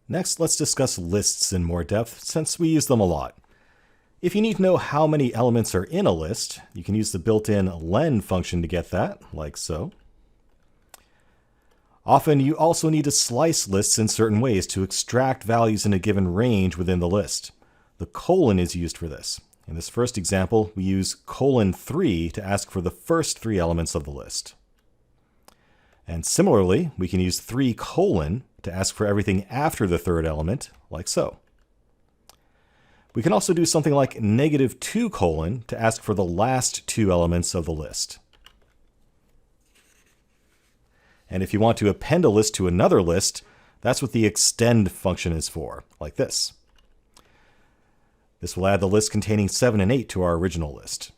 Next, let's discuss lists in more depth since we use them a lot. If you need to know how many elements are in a list, you can use the built-in len function to get that, like so. Often you also need to slice lists in certain ways to extract values in a given range within the list. The colon is used for this. In this first example, we use :3 to ask for the first 3 elements of the list. And similarly, we can use 3: to ask for everything after the third element, like so. We can also do something like -2: to ask for the last 2 elements of the list. And if you want to append a list to another list, that's what the extend function is for, like this. This will add the list containing 7 and 8 to our original list.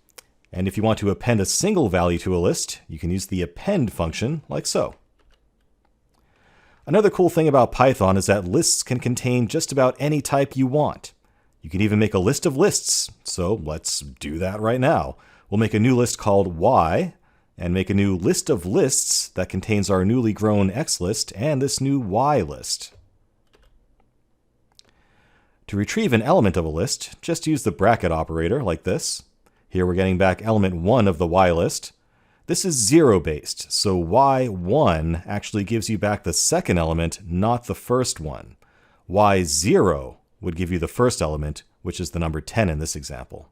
And if you want to append a single value to a list, you can use the append function, like so. Another cool thing about Python is that lists can contain just about any type you want. You can even make a list of lists, so let's do that right now. We'll make a new list called y, and make a new list of lists that contains our newly grown x list and this new y list. To retrieve an element of a list, just use the bracket operator like this. Here we're getting back element 1 of the y list. This is 0-based, so y1 actually gives you back the second element, not the first one. y0 would give you the first element, which is the number 10 in this example.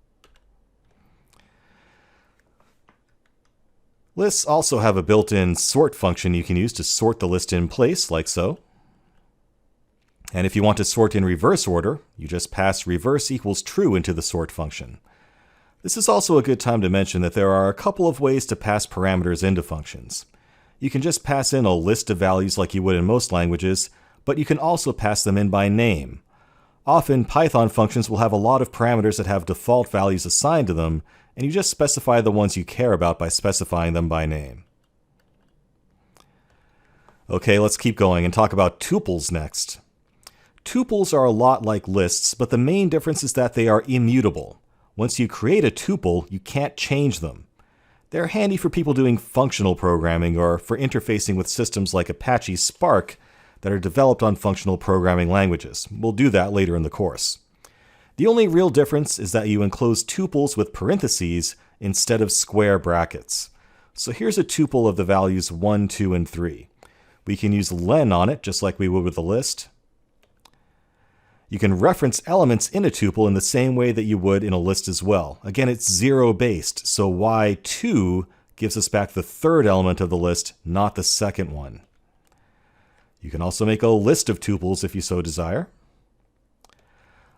Lists also have a built-in sort function you can use to sort the list in place, like so. And if you want to sort in reverse order, you just pass reverse equals true into the sort function. This is also a good time to mention that there are a couple of ways to pass parameters into functions. You can just pass in a list of values like you would in most languages, but you can also pass them in by name. Often, Python functions will have a lot of parameters that have default values assigned to them, and you just specify the ones you care about by specifying them by name. Okay, let's keep going and talk about tuples next. Tuples are a lot like lists, but the main difference is that they are immutable. Once you create a tuple, you can't change them. They're handy for people doing functional programming or for interfacing with systems like Apache Spark that are developed on functional programming languages. We'll do that later in the course. The only real difference is that you enclose tuples with parentheses instead of square brackets. So here's a tuple of the values 1, 2, and 3. We can use len on it just like we would with a list. You can reference elements in a tuple in the same way that you would in a list as well. Again, it's 0-based, so y2 gives us back the third element of the list, not the second one. You can also make a list of tuples if you so desire.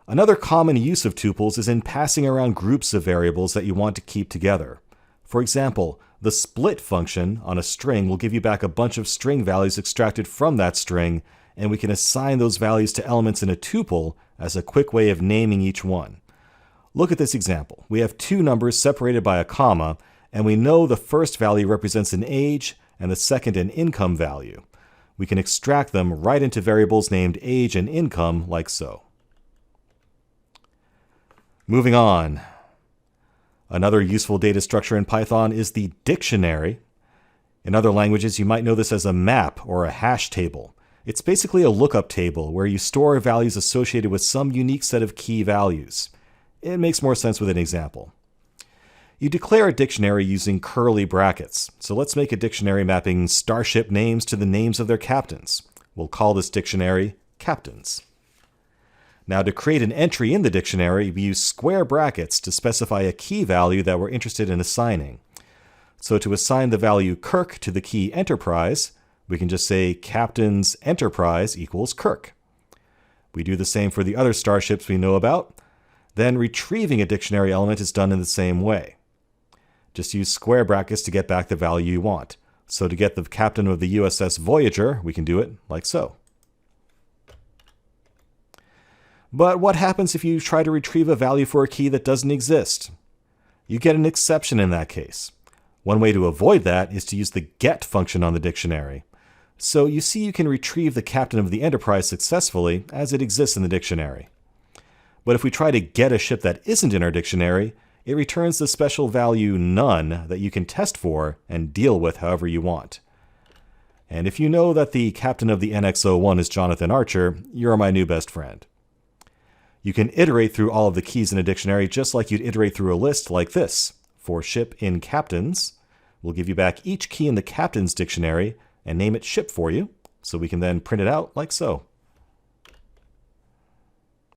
Another common use of tuples is in passing around groups of variables that you want to keep together. For example, the split function on a string will give you back a bunch of string values extracted from that string, and we can assign those values to elements in a tuple as a quick way of naming each one. Look at this example. We have 2 numbers separated by a comma, and we know the first value represents an age and the second an income value. We can extract them right into variables named age and income like so. Moving on. Another useful data structure in Python is the dictionary. In other languages, you might know this as a map or a hash table. It's basically a lookup table where you store values associated with some unique set of key values. It makes more sense with an example. You declare a dictionary using curly brackets. So let's make a dictionary mapping starship names to the names of their captains. We'll call this dictionary Captains. Now to create an entry in the dictionary, we use square brackets to specify a key value that we're interested in assigning. So to assign the value Kirk to the key Enterprise, we can just say Captain's Enterprise equals Kirk. We do the same for the other starships we know about. Then retrieving a dictionary element is done in the same way. Just use square brackets to get back the value you want. So to get the captain of the USS Voyager, we can do it like so. But what happens if you try to retrieve a value for a key that doesn't exist? You get an exception in that case. One way to avoid that is to use the get function on the dictionary. So you see you can retrieve the captain of the Enterprise successfully as it exists in the dictionary. But if we try to get a ship that isn't in our dictionary, it returns the special value none that you can test for and deal with however you want. And if you know that the captain of the NX-01 is Jonathan Archer, you're my new best friend. You can iterate through all of the keys in a dictionary just like you'd iterate through a list like this. For ship in captains, we'll give you back each key in the captain's dictionary and name it ship for you, so we can then print it out like so.